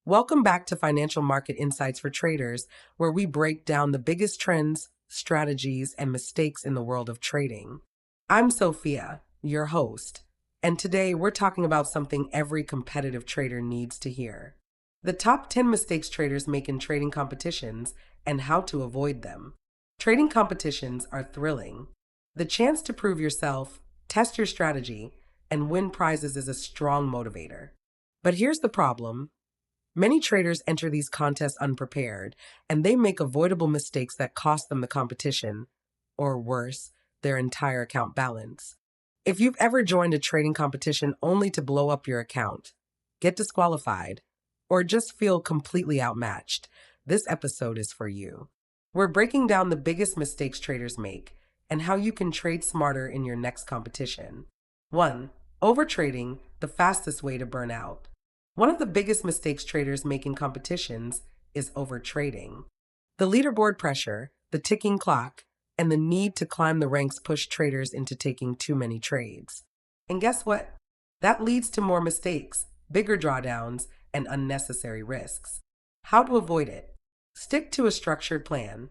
Welcome back to Financial Market Insights for Traders, where we break down the biggest trends, strategies, and mistakes in the world of trading. I'm Sophia, your host, and today we're talking about something every competitive trader needs to hear: the top 10 mistakes traders make in trading competitions and how to avoid them. Trading competitions are thrilling. The chance to prove yourself, test your strategy, and win prizes is a strong motivator. But here's the problem. Many traders enter these contests unprepared, and they make avoidable mistakes that cost them the competition, or worse, their entire account balance. If you've ever joined a trading competition only to blow up your account, get disqualified, or just feel completely outmatched, this episode is for you. We're breaking down the biggest mistakes traders make and how you can trade smarter in your next competition. 1. Overtrading, the fastest way to burn out. One of the biggest mistakes traders make in competitions is overtrading. The leaderboard pressure, the ticking clock, and the need to climb the ranks push traders into taking too many trades. And guess what? That leads to more mistakes, bigger drawdowns, and unnecessary risks. How to avoid it? Stick to a structured plan.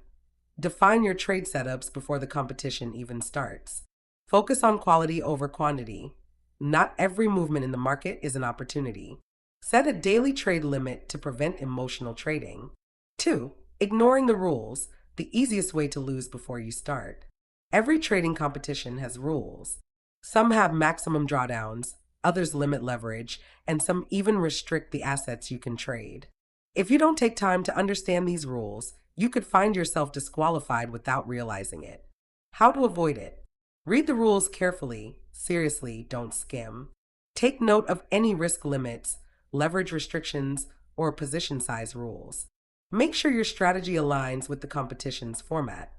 Define your trade setups before the competition even starts. Focus on quality over quantity. Not every movement in the market is an opportunity. Set a daily trade limit to prevent emotional trading. 2. Ignoring the rules, the easiest way to lose before you start. Every trading competition has rules. Some have maximum drawdowns, others limit leverage, and some even restrict the assets you can trade. If you don't take time to understand these rules, you could find yourself disqualified without realizing it. How to avoid it? Read the rules carefully. Seriously, don't skim. Take note of any risk limits, leverage restrictions, or position size rules. Make sure your strategy aligns with the competition's format.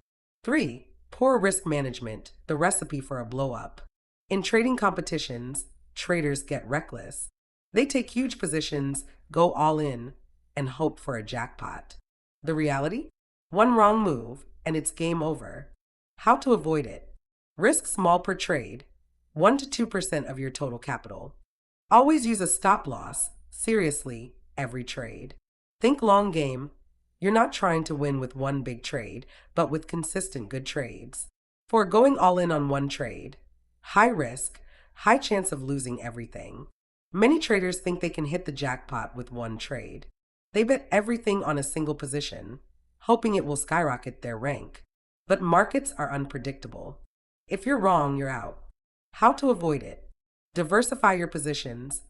3. Poor risk management, the recipe for a blow-up. In trading competitions, traders get reckless. They take huge positions, go all in, and hope for a jackpot. The reality? One wrong move, and it's game over. How to avoid it? Risk small per trade, 1 to 2% of your total capital. Always use a stop loss. Seriously, every trade. Think long game. You're not trying to win with one big trade, but with consistent good trades. For going all in on one trade, high risk, high chance of losing everything. Many traders think they can hit the jackpot with one trade. They bet everything on a single position, hoping it will skyrocket their rank. But markets are unpredictable. If you're wrong, you're out. How to avoid it? Diversify your positions.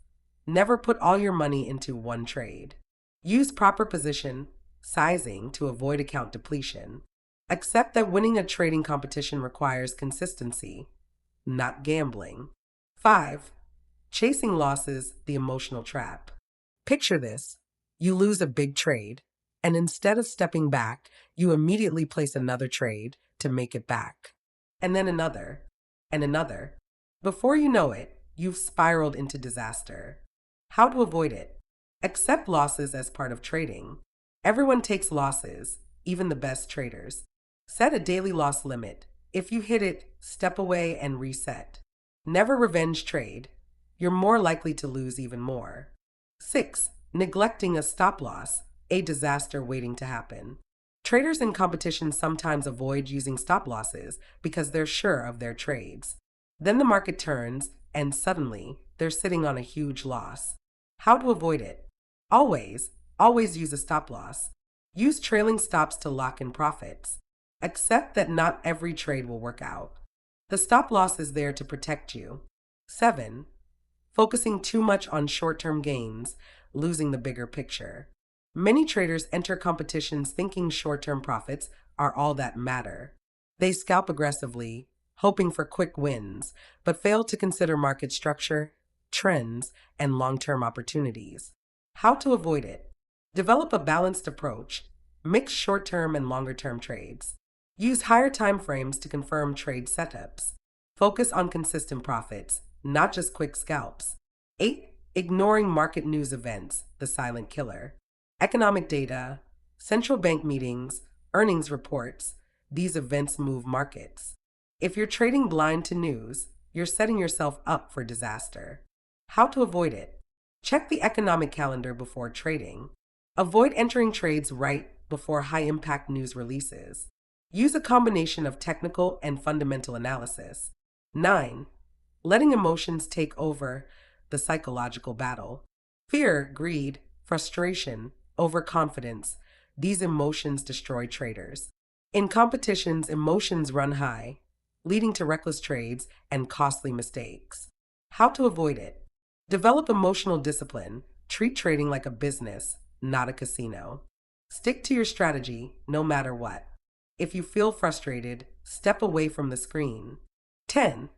Never put all your money into one trade. Use proper position sizing to avoid account depletion. Accept that winning a trading competition requires consistency, not gambling. 5. Chasing losses, the emotional trap. Picture this. You lose a big trade, and instead of stepping back, you immediately place another trade to make it back. And then another, and another. Before you know it, you've spiraled into disaster. How to avoid it? Accept losses as part of trading. Everyone takes losses, even the best traders. Set a daily loss limit. If you hit it, step away and reset. Never revenge trade. You're more likely to lose even more. 6. Neglecting a stop loss, a disaster waiting to happen. Traders in competition sometimes avoid using stop losses because they're sure of their trades. Then the market turns, and suddenly, they're sitting on a huge loss. How to avoid it? Always use a stop loss. Use trailing stops to lock in profits. Accept that not every trade will work out. The stop loss is there to protect you. 7. Focusing too much on short-term gains, losing the bigger picture. Many traders enter competitions thinking short-term profits are all that matter. They scalp aggressively, hoping for quick wins, but fail to consider market structure, trends, and long-term opportunities. How to avoid it? Develop a balanced approach. Mix short-term and longer-term trades. Use higher time frames to confirm trade setups. Focus on consistent profits, not just quick scalps. 8. Ignoring market news events, the silent killer. Economic data, central bank meetings, earnings reports, these events move markets. If you're trading blind to news, you're setting yourself up for disaster. How to avoid it? Check the economic calendar before trading. Avoid entering trades right before high impact news releases. Use a combination of technical and fundamental analysis. 9. Letting emotions take over the psychological battle. Fear, greed, frustration, overconfidence. These emotions destroy traders. In competitions, emotions run high, leading to reckless trades and costly mistakes. How to avoid it? Develop emotional discipline. Treat trading like a business, not a casino. Stick to your strategy no matter what. If you feel frustrated, step away from the screen. 10.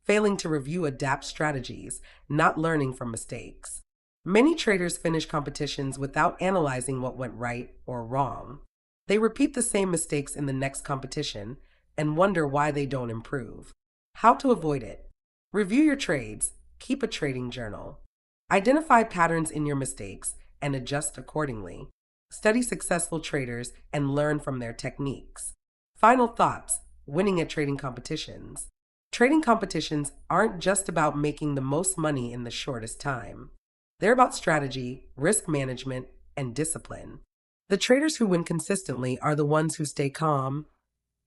Failing to review adapt strategies, not learning from mistakes. Many traders finish competitions without analyzing what went right or wrong. They repeat the same mistakes in the next competition and wonder why they don't improve. How to avoid it? Review your trades, keep a trading journal. Identify patterns in your mistakes and adjust accordingly. Study successful traders and learn from their techniques. Final thoughts: winning at trading competitions. Trading competitions aren't just about making the most money in the shortest time. They're about strategy, risk management, and discipline. The traders who win consistently are the ones who stay calm,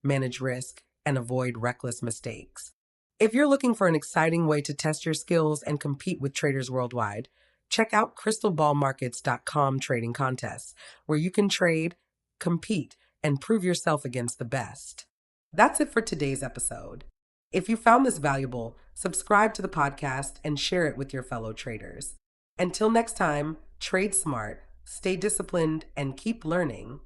manage risk, and avoid reckless mistakes. If you're looking for an exciting way to test your skills and compete with traders worldwide, check out crystalballmarkets.com trading contests, where you can trade, compete, and prove yourself against the best. That's it for today's episode. If you found this valuable, subscribe to the podcast and share it with your fellow traders. Until next time, trade smart, stay disciplined, and keep learning.